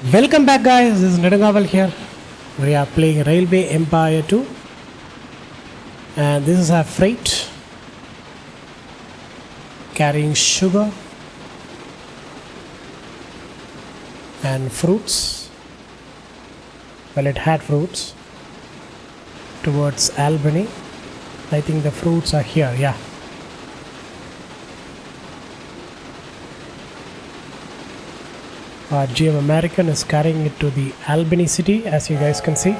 Welcome back, guys. This is Nedangaval here. We are playing Railway Empire 2, and this is our freight carrying sugar and fruits. Well, it had fruits towards Albany. I think the fruits are here, yeah. Our GM American is carrying it to the Albany city, as you guys can see.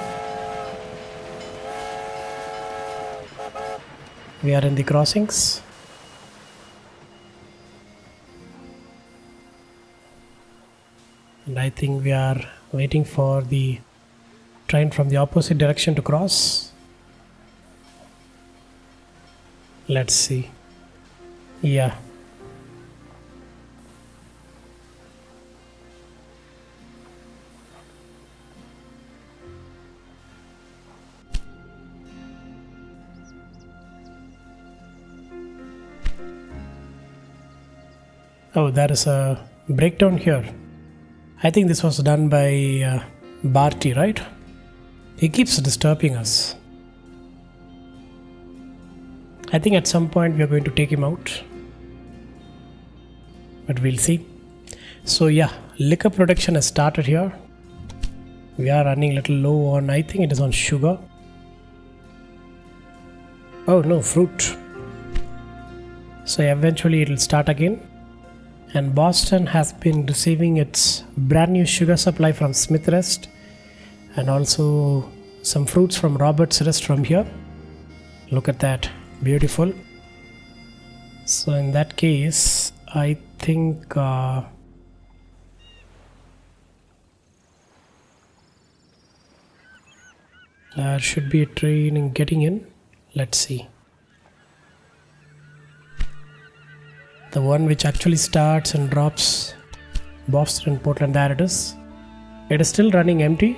We are in the crossings. And I think we are waiting for the train from the opposite direction to cross. Let's see. Yeah. Oh, there is a breakdown here. I think this was done by Barty, right? He keeps disturbing us. I think at some point we are going to take him out. But we'll see. So yeah, liquor production has started here. We are running a little low on, I think it is on sugar. Oh no, fruit. So eventually it will start again. And Boston has been receiving its brand new sugar supply from Smith Rest, and also some fruits from Roberts Rest from here. Look at that, beautiful. So in that case, I think there should be a train getting in. Let's see. The one which actually starts and drops Boston and Portland, there it is. It is still running empty.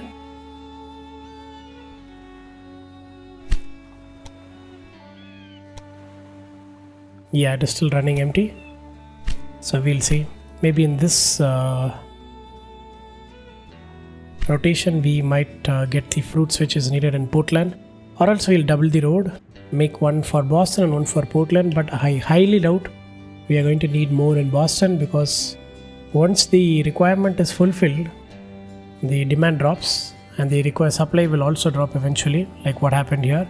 Yeah, it is still running empty. So we'll see. Maybe in this rotation we might get the fruits which is needed in Portland. Or else we'll double the road. Make one for Boston and one for Portland. But I highly doubt we are going to need more in Boston, because once the requirement is fulfilled, the demand drops and the required supply will also drop eventually, like what happened here.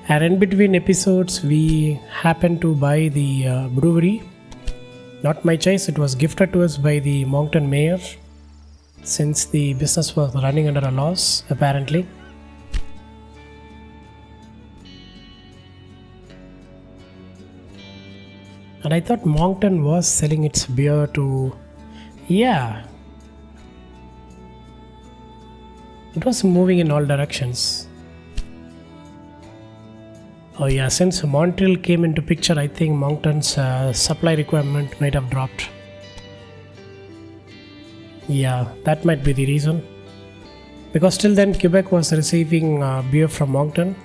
And in between episodes, we happened to buy the brewery. Not my choice, it was gifted to us by the Moncton mayor, since the business was running under a loss apparently. And I thought Moncton was selling its beer to... Yeah. It was moving in all directions. Oh yeah, since Montreal came into picture, I think Moncton's supply requirement might have dropped. Yeah, that might be the reason. Because till then Quebec was receiving beer from Moncton.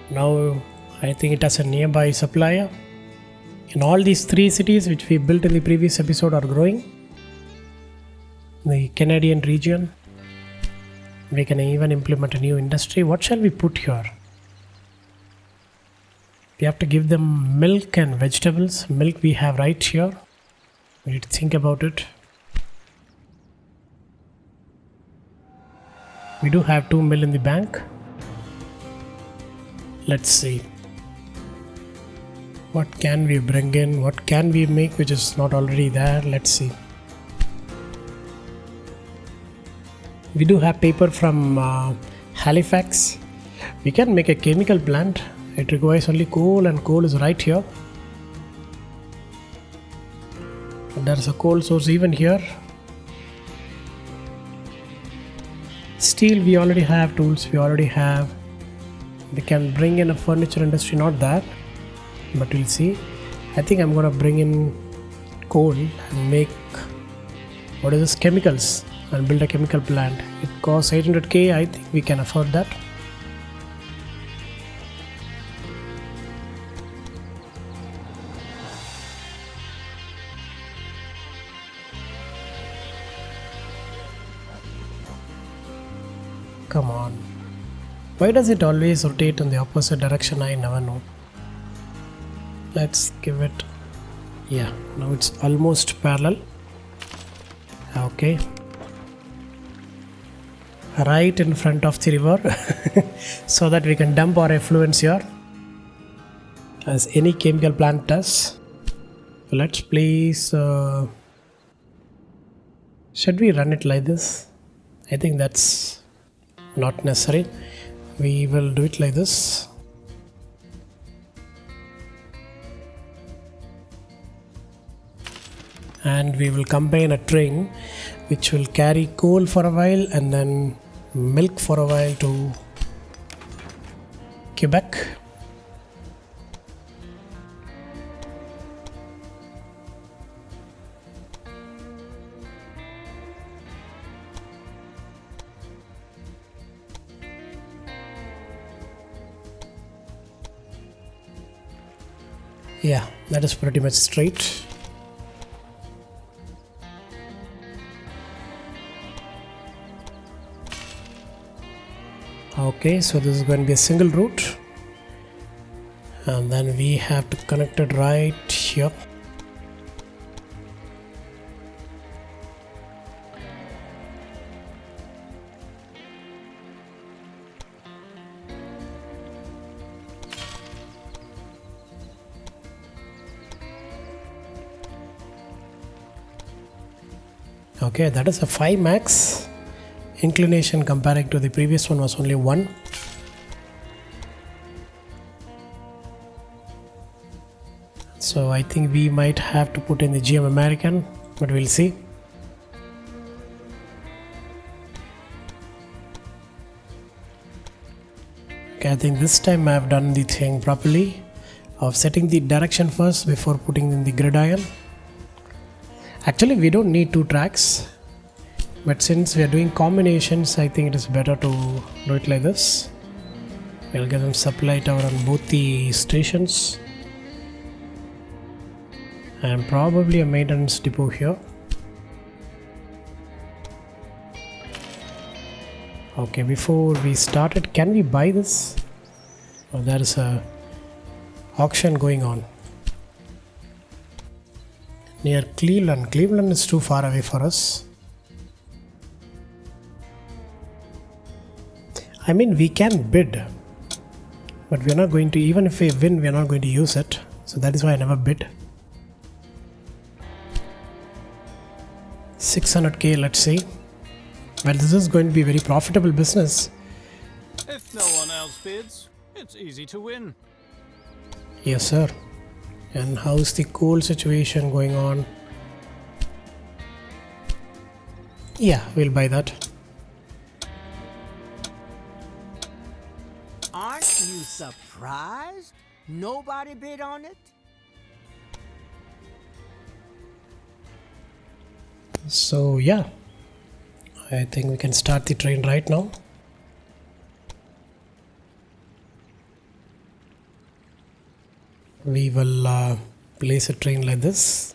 Now I think it has a nearby supplier. And all these three cities which we built in the previous episode are growing. The Canadian region. We can even implement a new industry. What shall we put here? We have to give them milk and vegetables. Milk we have right here. We need to think about it. We do have 2 mil in the bank. Let's see. What can we bring in? What can we make which is not already there? Let's see. We do have paper from Halifax. We can make a chemical plant. It requires only coal, and coal is right here. There is a coal source even here. Steel we already have, tools we already have. We can bring in a furniture industry, not that. But we'll see. I think I'm gonna bring in coal and make chemicals, and build a chemical plant. It costs 800k. I think we can afford that. Come on. Why does it always rotate in the opposite direction? I never know. Let's give it. Yeah, now it's almost parallel. Okay. Right in front of the river so that we can dump our effluents here as any chemical plant does. Let's place. Should we run it like this? I think that's not necessary. We will do it like this. And we will combine a train which will carry coal for a while and then milk for a while to Quebec. Yeah, that is pretty much straight. Okay, so this is going to be a single route, and then we have to connect it right here. Okay, that is a 5 max. Inclination comparing to the previous one was only 1. So I think we might have to put in the GM American, but we'll see. Okay, I think this time I have done the thing properly of setting the direction first before putting in the gridiron. Actually, we don't need 2 tracks. But since we are doing combinations, I think it is better to do it like this. We'll get some supply tower on both the stations. And probably a maintenance depot here. Okay, before we started, can we buy this? Oh, there is a auction going on. Near Cleveland. Cleveland is too far away for us. I mean, we can bid, but we're not going to, even if we win, we're not going to use it. So that is why I never bid. 600k, let's see. Well, this is going to be a very profitable business. If no one else bids, it's easy to win. Yes, sir. And how's the coal situation going on? Yeah, we'll buy that. Aren't you surprised? Nobody bid on it? So yeah, I think we can start the train right now. We will place a train like this.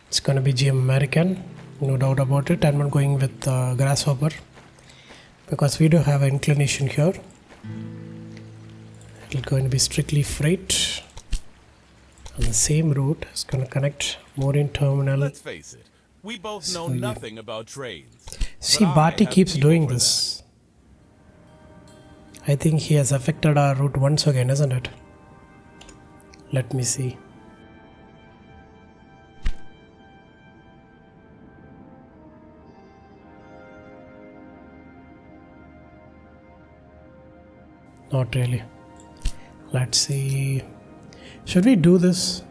It's going to be GM American, no doubt about it. And I'm going with Grasshopper because we do have an inclination here. It's going to be strictly freight on the same route. It's going to connect Morin Terminal. Let's face it, we both know nothing about trains. See, Barty keeps doing this. I think he has affected our route once again, isn't it? Let me see. Not really. Let's see. Should we do this?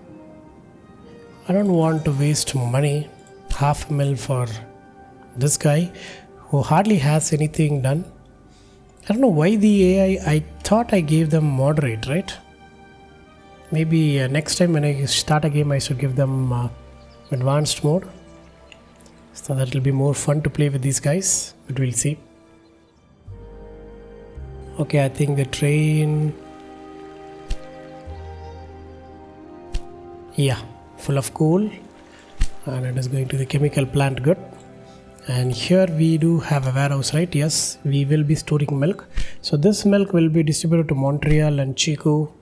I don't want to waste money. $500,000 for this guy who hardly has anything done. I don't know why the AI. I thought I gave them moderate, right? Maybe next time when I start a game, I should give them advanced mode. So that will be more fun to play with these guys. But we'll see. Okay, I think the train. Yeah, full of coal. And it is going to the chemical plant, good. And here we do have a warehouse, right? Yes, we will be storing milk. So this milk will be distributed to Montreal and Chico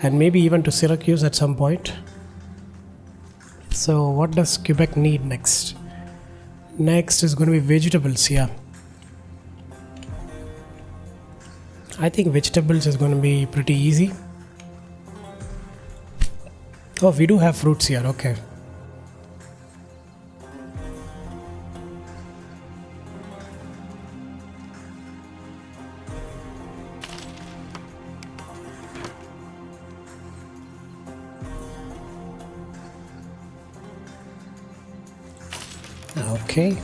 and maybe even to Syracuse at some point. So what does Quebec need next? Next is going to be vegetables. Yeah, I think vegetables is going to be pretty easy. Oh, we do have fruits here. Okay. Okay.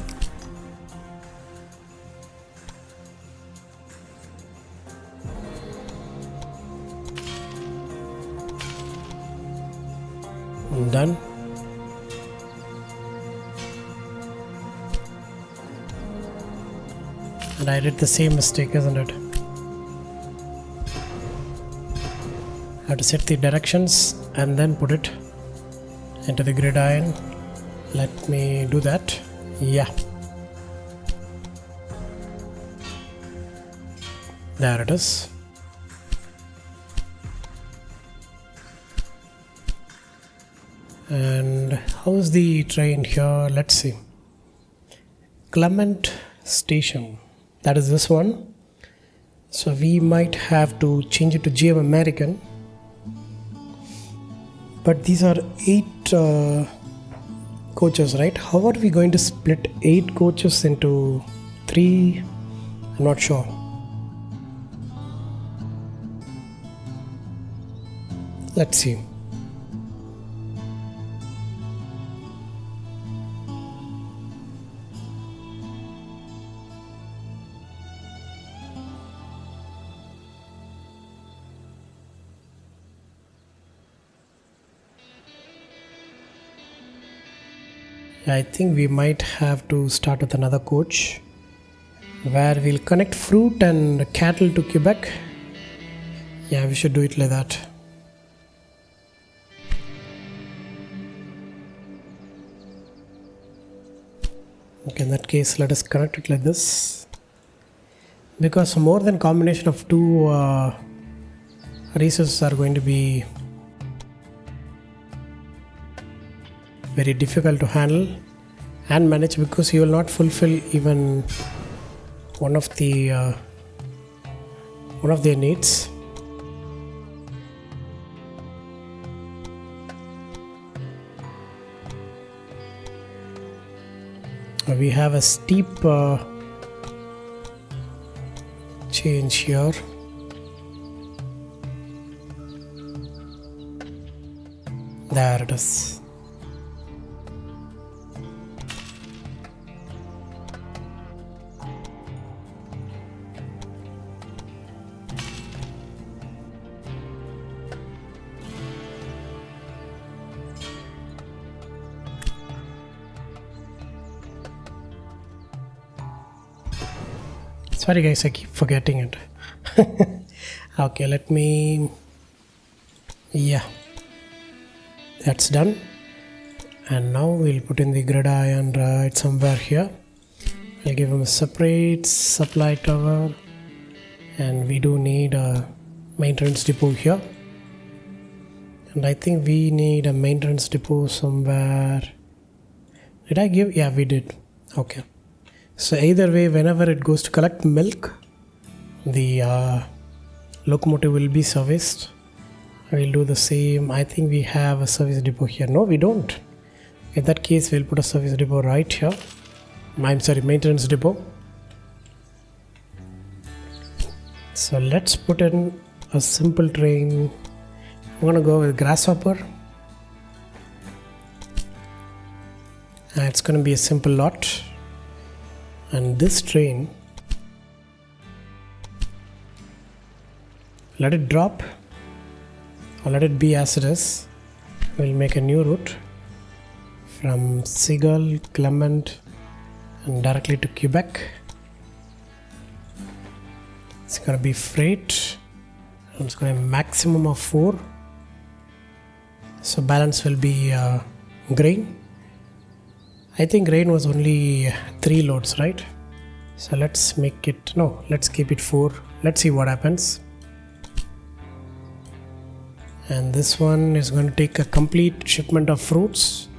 Done. And I did the same mistake, isn't it? I have to set the directions and then put it into the gridiron. Let me do that. Yeah. There it is. And how's the train here? Let's see. Clement Station. That is this one. So we might have to change it to GM American. But these are 8 coaches, right? How are we going to split 8 coaches into 3? I'm not sure. Let's see. I think we might have to start with another coach where we'll connect fruit and cattle to Quebec. Yeah, we should do it like that. Okay, in that case, let us connect it like this. Because more than combination of 2 resources are going to be very difficult to handle and manage, because you will not fulfill even one of their needs. We have a steep change here. There it is. Sorry guys, I keep forgetting it. Okay, let me... Yeah, that's done. And now we'll put in the gridiron right somewhere here. I'll give him a separate supply tower, and we do need a maintenance depot here. And I think we need a maintenance depot somewhere. Did I give? Yeah, we did. Okay. So either way, whenever it goes to collect milk, the locomotive will be serviced. I will do the same. I think we have a service depot here. No, we don't. In that case, we'll put a service depot right here. I'm sorry, maintenance depot. So let's put in a simple train. I'm gonna go with grasshopper. And it's gonna be a simple lot. And this train, let it drop or let it be as it is. We'll make a new route from Seagull, Clement, and directly to Quebec. It's going to be freight, and it's going to be maximum of 4. So balance will be grain. I think rain was only 3 loads, right? So let's make it, no, let's keep it 4. Let's see what happens. And this one is going to take a complete shipment of fruits,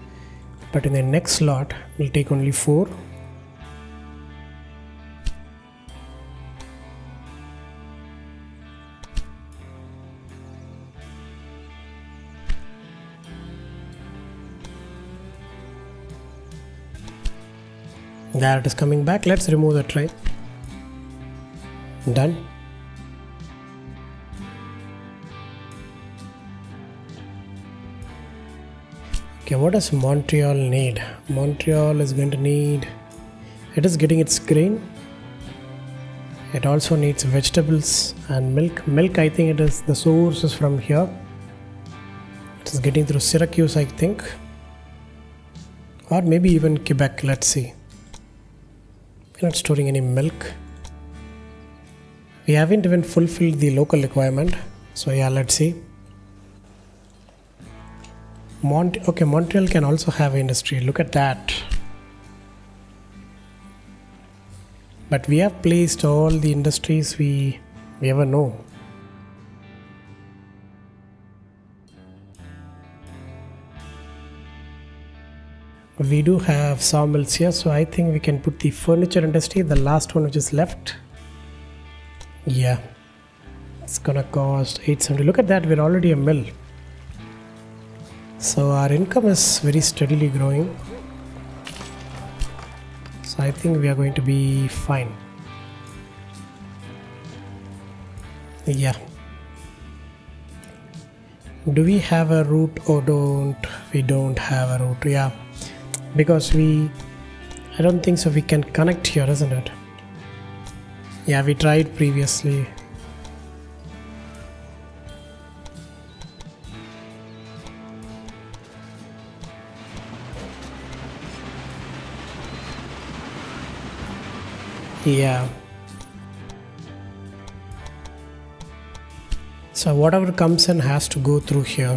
but in the next lot we'll take only 4. There it is coming back. Let's remove the train. Done. Okay, what does Montreal need? Montreal is going to need, it is getting its grain. It also needs vegetables and milk. Milk, I think it is, the source is from here. It is getting through Syracuse, I think. Or maybe even Quebec, let's see. We're not storing any milk. We haven't even fulfilled the local requirement. So yeah, let's see. Okay, Montreal can also have industry. Look at that. But we have placed all the industries we ever know. We do have sawmills here, so I think we can put the furniture industry, the last one which is left. Yeah, it's gonna cost 870. Look at that, we're already a mill. So our income is very steadily growing. So I think we are going to be fine. Yeah. Do we have a route or don't? We don't have a route. Yeah. Because I don't think so we can connect here, isn't it? Yeah, we tried previously. Yeah. So whatever comes in has to go through here.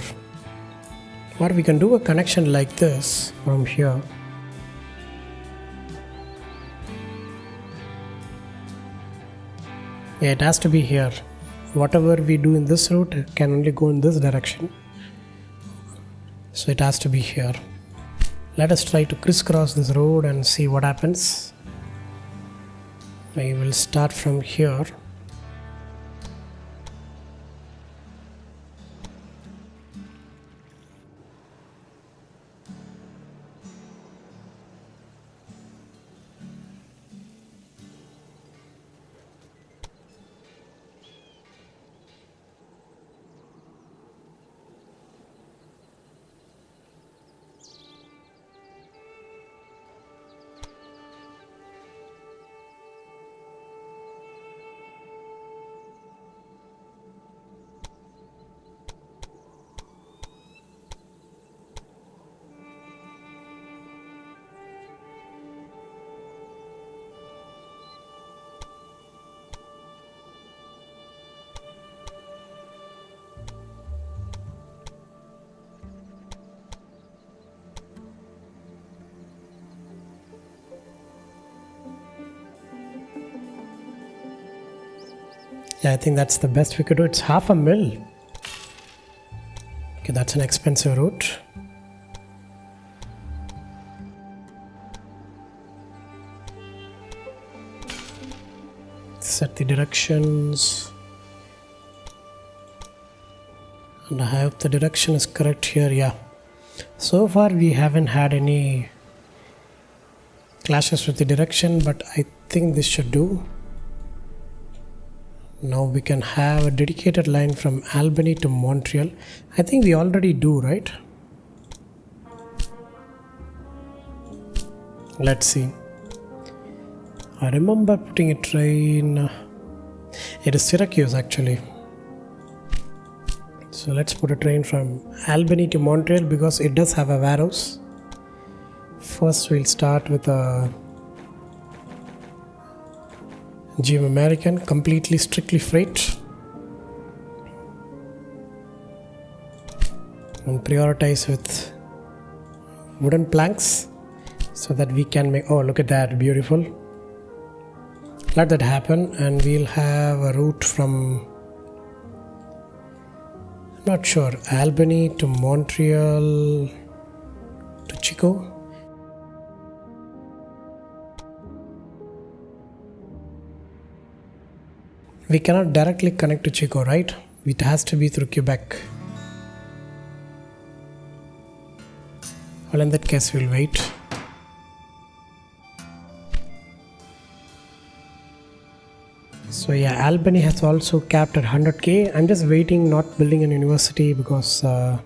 Or we can do a connection like this from here. Yeah, it has to be here. Whatever we do in this route can only go in this direction. So it has to be here. Let us try to crisscross this road and see what happens. We will start from here. Yeah, I think that's the best we could do. It's half a mil. Okay, that's an expensive route. Set the directions. And I hope the direction is correct here. Yeah. So far we haven't had any clashes with the direction, but I think this should do. Now we can have a dedicated line from Albany to Montreal. I think we already do, right? Let's see. I remember putting a train. It is Syracuse actually. So let's put a train from Albany to Montreal because it does have a warehouse. First we'll start with a GM American, completely strictly freight, and prioritize with wooden planks. so that we can make, oh look at that, beautiful. Let that happen, and we'll have a route from, I'm not sure, Albany to Montreal to Chico. We cannot directly connect to Chico, right? It has to be through Quebec. Well, in that case, we'll wait. So yeah, Albany has also capped at 100k. I'm just waiting, not building an university, because I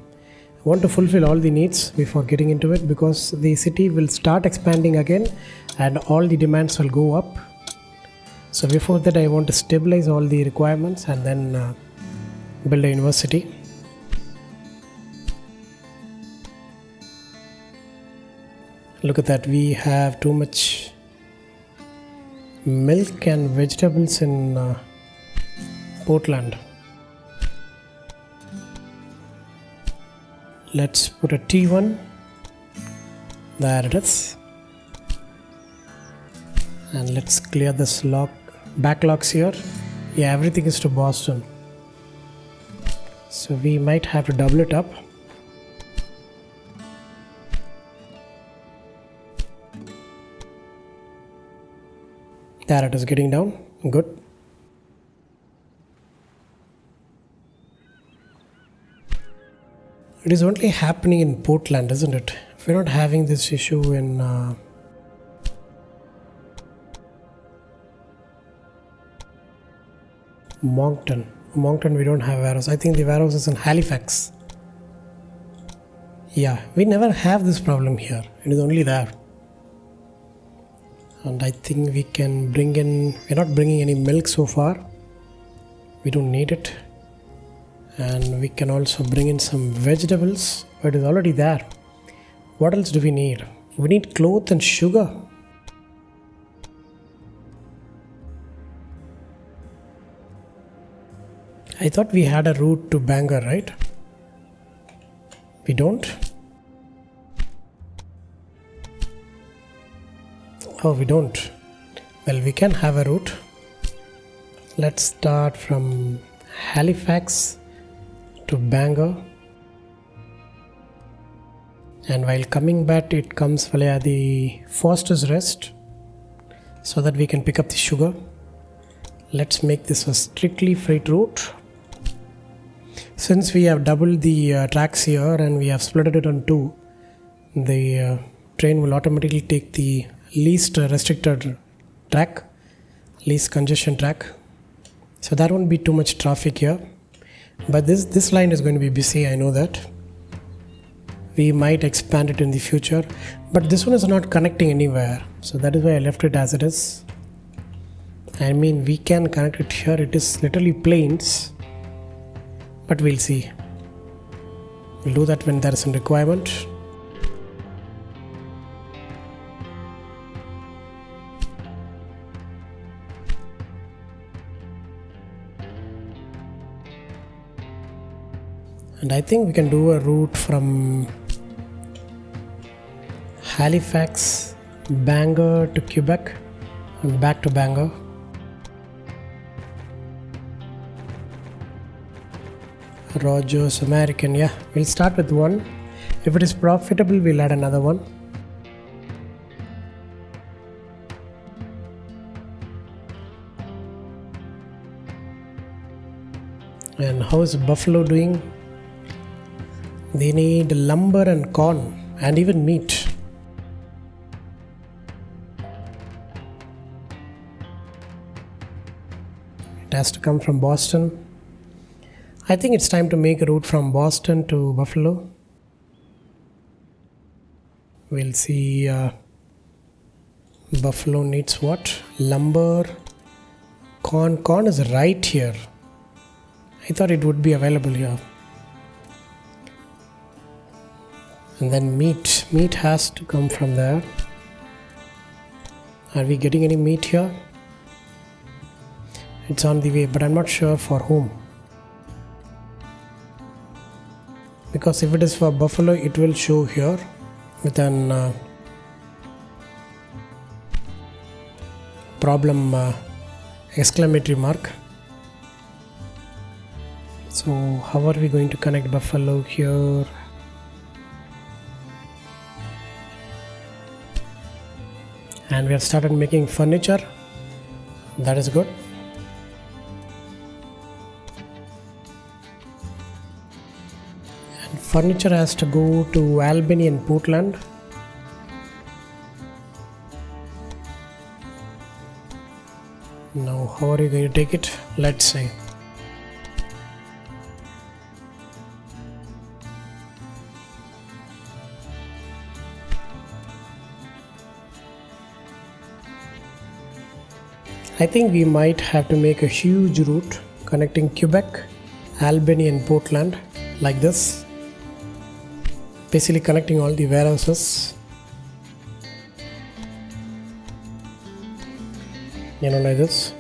want to fulfill all the needs before getting into it, because the city will start expanding again and all the demands will go up. So before that, I want to stabilize all the requirements and then build a university. Look at that, we have too much milk and vegetables in Portland. Let's put a T1. There it is. And let's clear this backlogs here. Yeah, everything is to Boston. So we might have to double it up. There it is, getting down. Good. It is only happening in Portland, isn't it? We're not having this issue in Moncton. Moncton we don't have warehouse. I think the warehouse is in Halifax. Yeah, we never have this problem here. It is only there. And I think we can bring in, we're not bringing any milk so far. We don't need it. And we can also bring in some vegetables, but it is already there. What else do we need? We need cloth and sugar. I thought we had a route to Bangor, right? We don't? Oh, we don't. Well, we can have a route. Let's start from Halifax to Bangor. And while coming back, it comes via the Foster's Rest so that we can pick up the sugar. Let's make this a strictly freight route. Since we have doubled the tracks here and we have split it on two, the train will automatically take the least restricted track, least congestion track. So there won't be too much traffic here. But this line is going to be busy, I know that. We might expand it in the future, but this one is not connecting anywhere. So that is why I left it as it is. I mean, we can connect it here. It is literally plains, but we'll see. We'll do that when there is a requirement. And I think we can do a route from Halifax, Bangor to Quebec and back to Bangor. Rogers, American, yeah, we'll start with one. If it is profitable, we'll add another one. And how is Buffalo doing? They need lumber and corn and even meat. It has to come from Boston. I think it's time to make a route from Boston to Buffalo. We'll see. Buffalo needs what? Lumber, corn. Corn is right here. I thought it would be available here. And then meat. Meat has to come from there. Are we getting any meat here? It's on the way, but I'm not sure for whom. Because if it is for Buffalo, it will show here with an problem exclamatory mark. So how are we going to connect Buffalo here? And we have started making furniture. That is good. And furniture has to go to Albany and Portland. Now how are you going to take it? Let's see. I think we might have to make a huge route connecting Quebec, Albany and Portland like this. Basically connecting all the warehouses. Like this.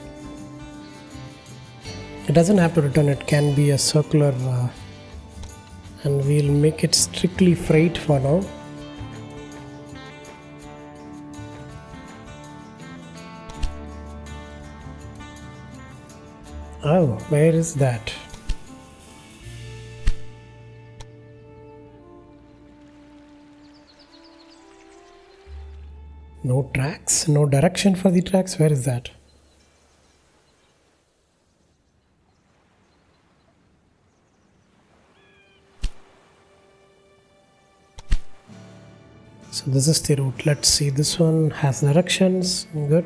It doesn't have to return, it can be a circular and we'll make it strictly freight for now. Oh, where is that? No tracks, no direction for the tracks. Where is that? So this is the route. Let's see. This one has directions. Good.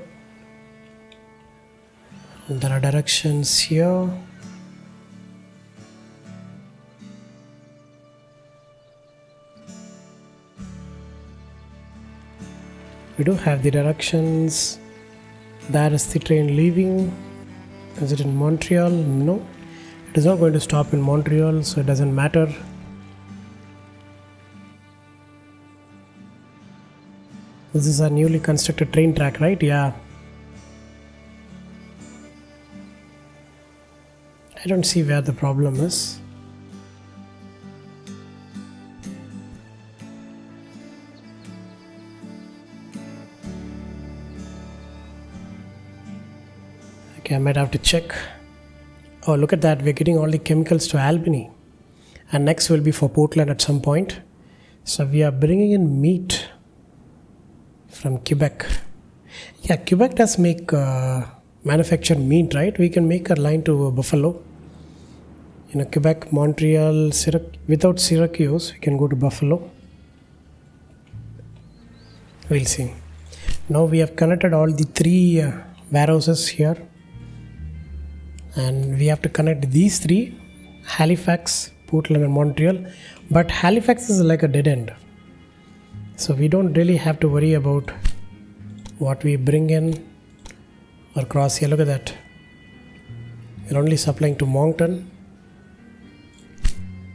There are directions here. We do have the directions. That is the train leaving. Is it in Montreal? No. It is not going to stop in Montreal, so it doesn't matter. This is a newly constructed train track, right? Yeah. I don't see where the problem is. Okay, I might have to check. Oh, look at that. We're getting all the chemicals to Albany. And next will be for Portland at some point. So we are bringing in meat from Quebec. Yeah, Quebec does make manufacture meat, right? We can make a line to Buffalo. Quebec, Montreal, without Syracuse, we can go to Buffalo. We'll see. Now we have connected all the three warehouses here. And we have to connect these three, Halifax, Portland and Montreal. But Halifax is like a dead end. So we don't really have to worry about what we bring in or cross here. Look at that. We're only supplying to Moncton.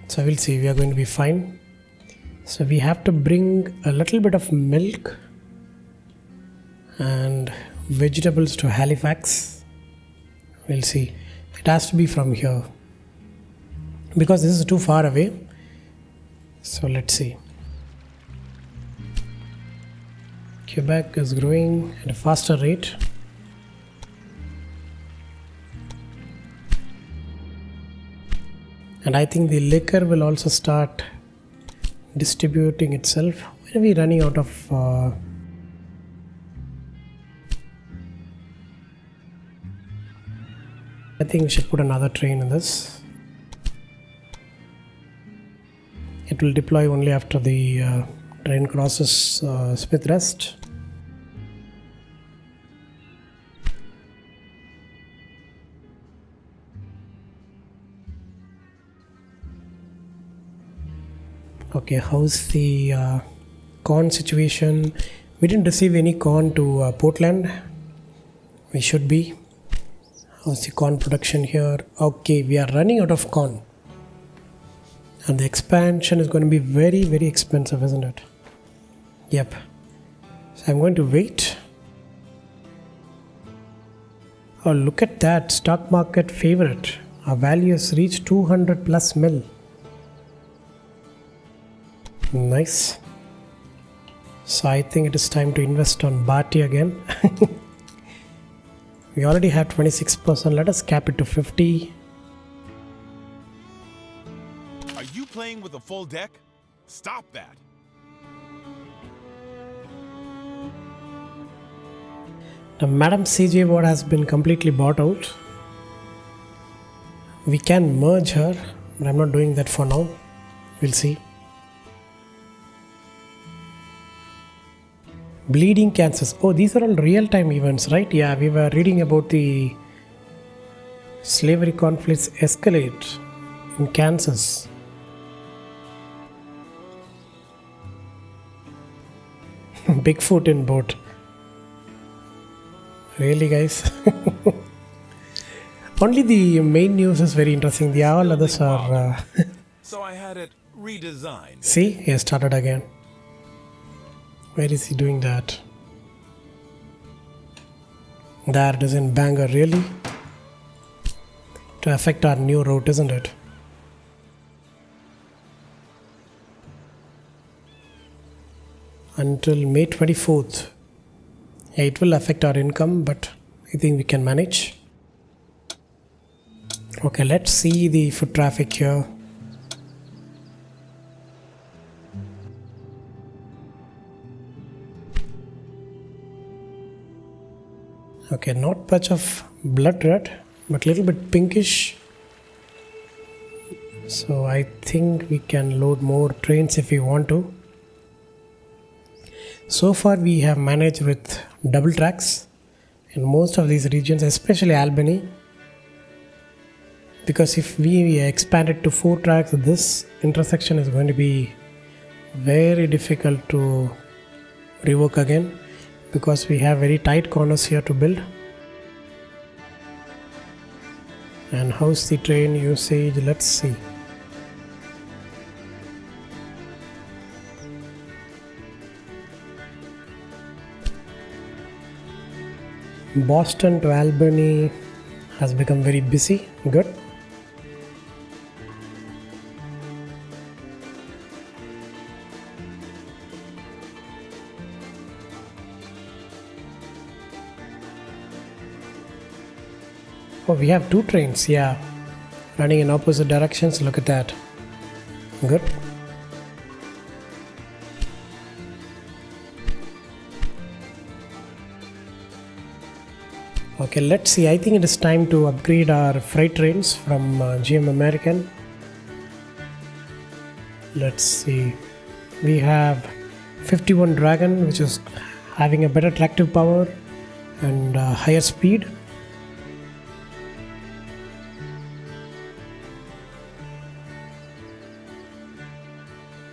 So we'll see, we are going to be fine. So we have to bring a little bit of milk and vegetables to Halifax. We'll see. It has to be from here because this is too far away. So let's see. Quebec is growing at a faster rate. And I think the liquor will also start distributing itself. When are we running out of I think we should put another train in this. It will deploy only after the train crosses Smith Rest. Okay, how's the corn situation? We didn't receive any corn to Portland. We should be. How's the corn production here? Okay, we are running out of corn. And the expansion is going to be very, very expensive, isn't it? Yep. So I'm going to wait. Oh, look at that. Stock market favorite. Our value has reached 200 plus mil. Nice. So I think it is time to invest on Bharti again. We already have 26%. Let us cap it to 50. Are you playing with a full deck? Stop that. Now, Madam CJ Ward has been completely bought out. We can merge her, but I'm not doing that for now. We'll see. Bleeding Kansas. Oh, these are all real-time events, right? Yeah, we were reading about the slavery conflicts escalate in Kansas. Bigfoot in boat. Really, guys? Only the main news is very interesting. The all others are... So I had it redesigned. See, he has started again. Where is he doing that? There it is in Bangor, really? To affect our new route, isn't it? Until May 24th. Yeah, it will affect our income, but I think we can manage. Okay, let's see the foot traffic here. Okay, not much of blood red, but little bit pinkish. So I think we can load more trains if we want to. So far we have managed with double tracks in most of these regions, especially Albany. Because if we expand it to 4 tracks, this intersection is going to be very difficult to rework again. Because we have very tight corners here to build. And how's the train usage? Let's see. Boston to Albany has become very busy. Good. Oh, we have 2 trains, yeah, running in opposite directions. Look at that. Good. Okay, let's see. I think it is time to upgrade our freight trains from GM American. Let's see. We have 51 Dragon, which is having a better tractive power and higher speed.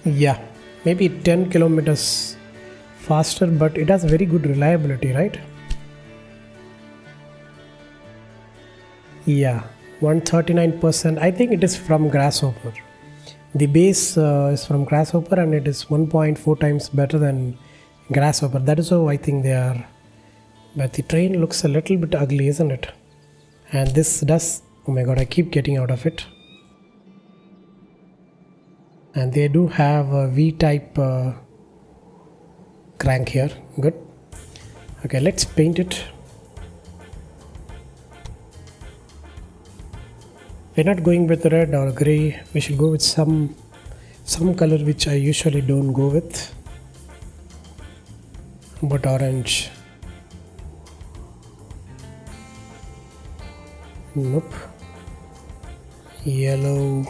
Yeah, maybe 10 kilometers faster, but it has very good reliability, right? Yeah, 139%. I think it is from Grasshopper. The base is from Grasshopper and it is 1.4 times better than Grasshopper. That is how I think they are. But the train looks a little bit ugly, isn't it? And this does... Oh my god, I keep getting out of it. And they do have a V-type crank here. Good. Okay, let's paint it. We're not going with red or grey. We should go with some color which I usually don't go with. But orange. Nope. Yellow.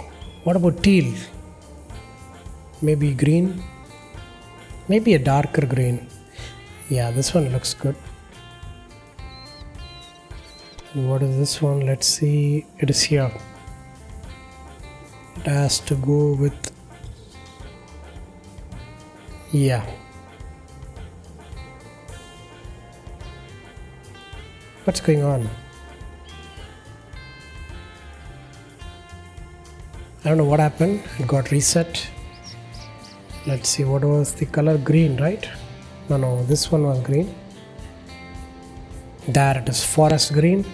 What about teal? Maybe green, maybe a darker green. Yeah, this one looks good. And what is this one? Let's see. It is here. It has to go with... Yeah. What's going on? I don't know what happened. It got reset. Let's see, what was the color? Green, right? No, this one was green. There it is, forest green.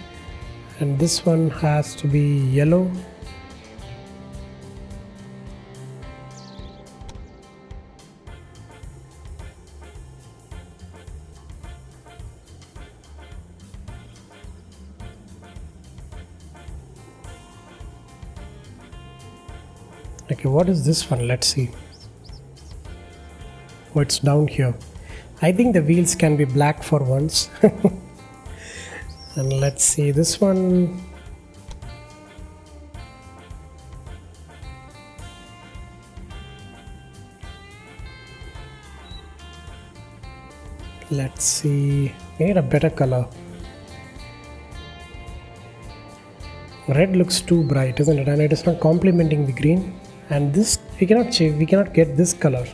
And this one has to be yellow. Okay, what is this one? Let's see. Oh, it's down here. I think the wheels can be black for once. And let's see this one. Let's see. We need a better color. Red looks too bright, isn't it? And it is not complementing the green. And this we cannot change. We cannot get this color.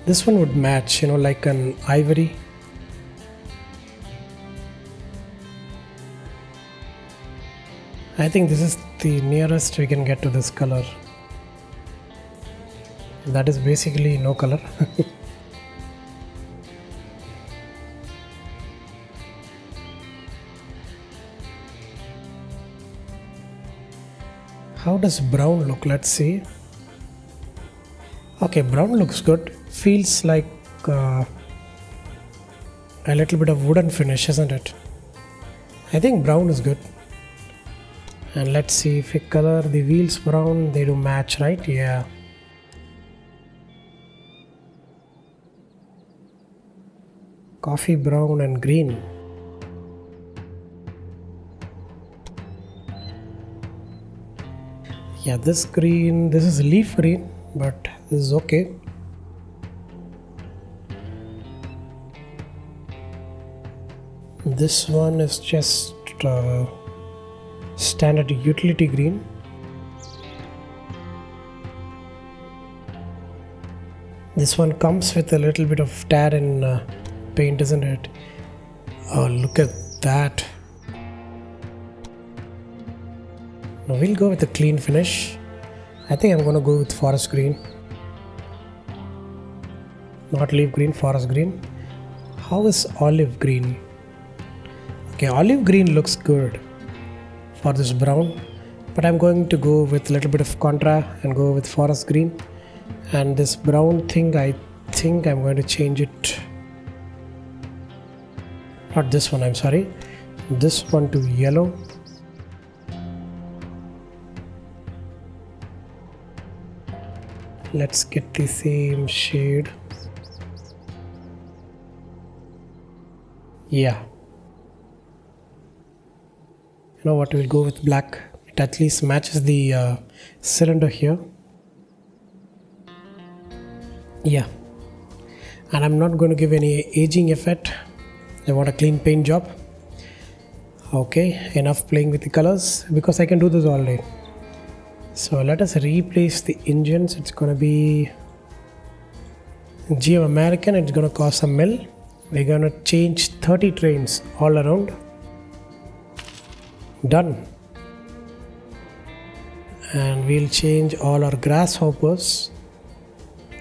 This one would match, like an ivory. I think this is the nearest we can get to this color. That is basically no color. How does brown look? Let's see. Okay, brown looks good. Feels like a little bit of wooden finish, isn't it? I think brown is good. And let's see if we color the wheels brown, they do match, right? Yeah. Coffee brown and green. Yeah, this green, this is leaf green, but this is okay. This one is just standard utility green. This one comes with a little bit of tar and paint, isn't it? Oh, look at that. Now we'll go with a clean finish. I think I'm going to go with forest green. Not leaf green, forest green. How is olive green? Okay, olive green looks good for this brown, but I'm going to go with a little bit of contra and go with forest green. And this brown thing, I think I'm going to change it. Not this one, I'm sorry. This one to yellow. Let's get the same shade. Yeah. You know what, we'll go with black. It at least matches the cylinder here. Yeah. And I'm not going to give any aging effect. I want a clean paint job. Okay, enough playing with the colors because I can do this all day. So let us replace the engines. It's going to be GM American. It's going to cost some mil. We're going to change 30 trains all around. Done. And we'll change all our grasshoppers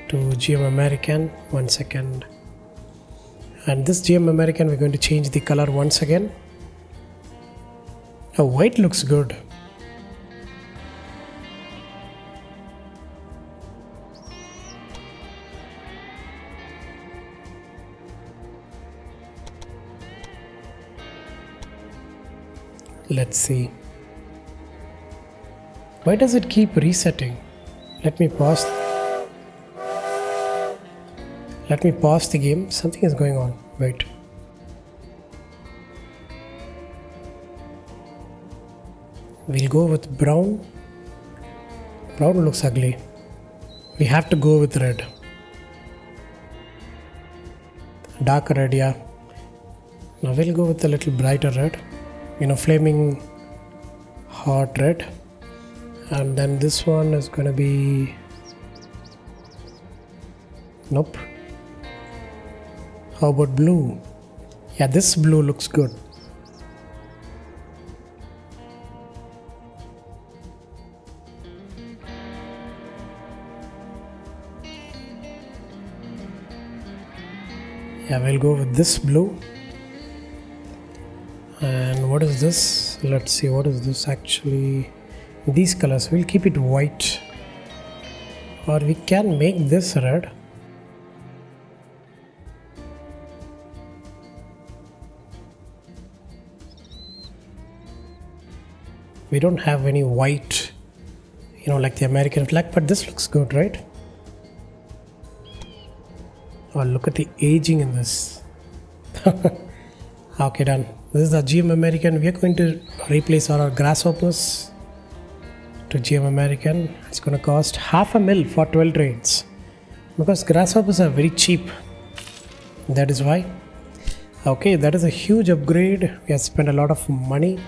to GM American. 1 second. And this GM American, we're going to change the color once again. Oh, white looks good. Let's see. Why does it keep resetting? Let me pause the game. Something is going on. Wait. We'll go with brown. Brown looks ugly. We have to go with red. Darker red, yeah. Now we'll go with a little brighter red. Flaming hot red. And then this one is going to be... Nope. How about blue? Yeah, this blue looks good. Yeah, we'll go with this blue. And what is this? Let's see, what is this actually? These colors, we'll keep it white. Or we can make this red. We don't have any white like the American flag, but this looks good, right? Oh, look at the aging in this. Okay, done. This is the GM American. We are going to replace our grasshoppers to GM American. It's going to cost $500,000 for 12 trains because grasshoppers are very cheap. That is why. Okay, that is a huge upgrade. We have spent a lot of money.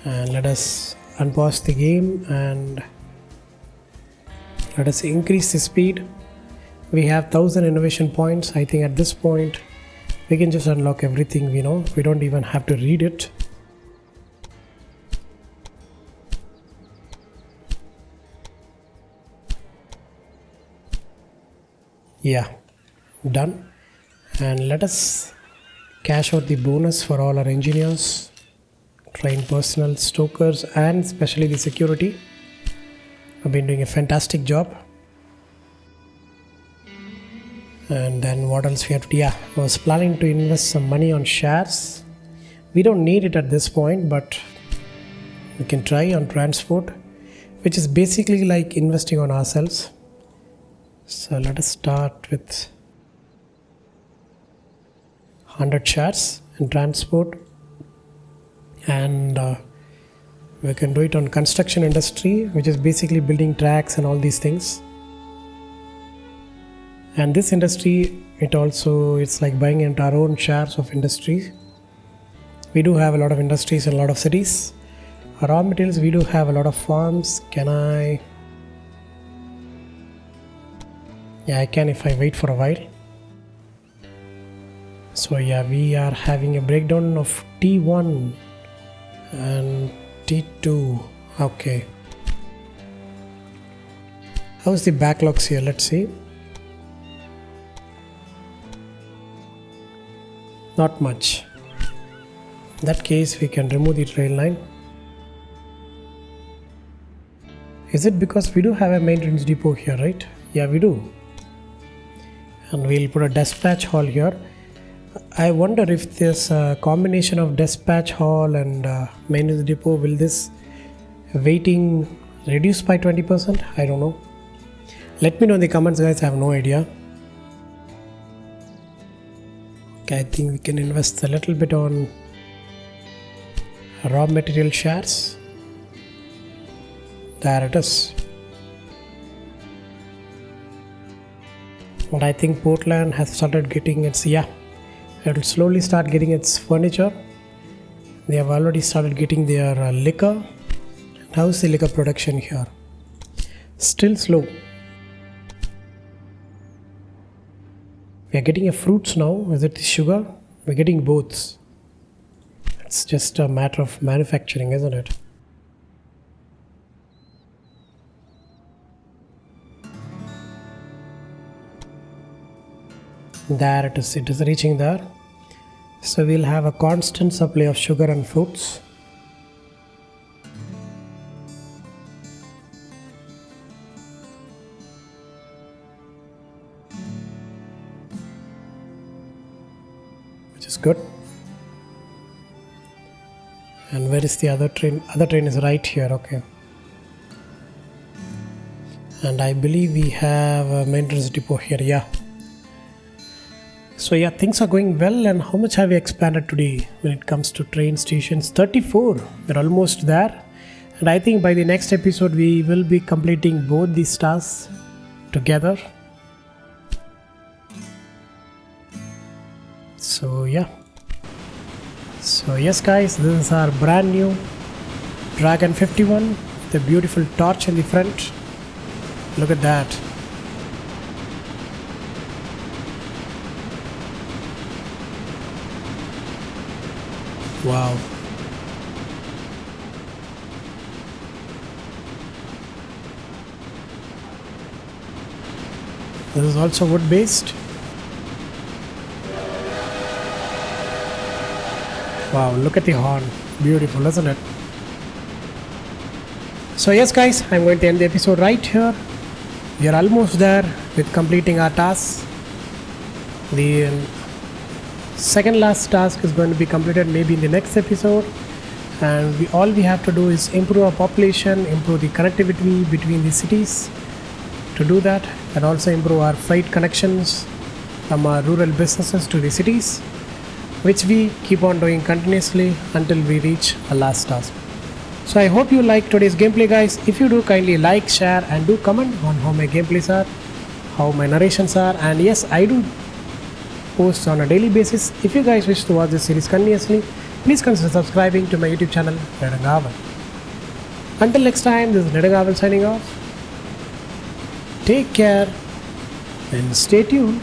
And let us unpause the game and let us increase the speed. We have 1000 innovation points. I think at this point we can just unlock everything we know. We don't even have to read it. Yeah, done. And let us cash out the bonus for all our engineers, train personnel, stokers, and especially the security. I've been doing a fantastic job. And then what else we have to do? Yeah, I was planning to invest some money on shares. We don't need it at this point, but we can try on transport, which is basically like investing on ourselves. So let us start with 100 shares in transport, and we can do it on construction industry, which is basically building tracks and all these things. And this industry, it's like buying into our own shares of industry. We do have a lot of industries in a lot of cities. Raw materials, we do have a lot of farms. Yeah, I can if I wait for a while. So yeah, we are having a breakdown of T1 and T2. Okay. How's the backlogs here? Let's see. Not much. In that case, we can remove the trail line. Is it because we do have a maintenance depot here, right? Yeah, we do. And we'll put a dispatch hall here. I wonder if this combination of dispatch hall and maintenance depot, will this waiting reduce by 20%? I don't know. Let me know in the comments, guys. I have no idea. Okay, I think we can invest a little bit on raw material shares. There it is. And I think Portland has started getting its, it will slowly start getting its furniture. They have already started getting their liquor. How's the liquor production here? Still slow. We are getting a fruits now. Is it the sugar? We're getting both. It's just a matter of manufacturing, isn't it? There it is. It is reaching there. So we'll have a constant supply of sugar and fruits. Which is good. And where is the other train? Other train is right here. Okay. And I believe we have a maintenance depot here. Yeah. So yeah, things are going well. And how much have we expanded today when it comes to train stations? 34. We're almost there. And I think by the next episode, we will be completing both these tasks together. So yeah. So yes guys, this is our brand new Dragon 51 with a beautiful torch in the front. Look at that. Wow. This is also wood based. Wow, look at the horn. Beautiful, isn't it? So yes guys, I'm going to end the episode right here. We are almost there with completing our tasks. The second last task is going to be completed maybe in the next episode. and all we have to do is improve our population, improve the connectivity between the cities to do that, and also improve our freight connections from our rural businesses to the cities, which we keep on doing continuously until we reach our last task. So I hope you like today's gameplay, guys. If you do, kindly like, share and do comment on how my gameplays are, how my narrations are, and yes, I do post on a daily basis. If you guys wish to watch this series continuously, please consider subscribing to my YouTube channel, Nedangaval. Until next time, this is Nedangaval signing off. Take care and stay tuned.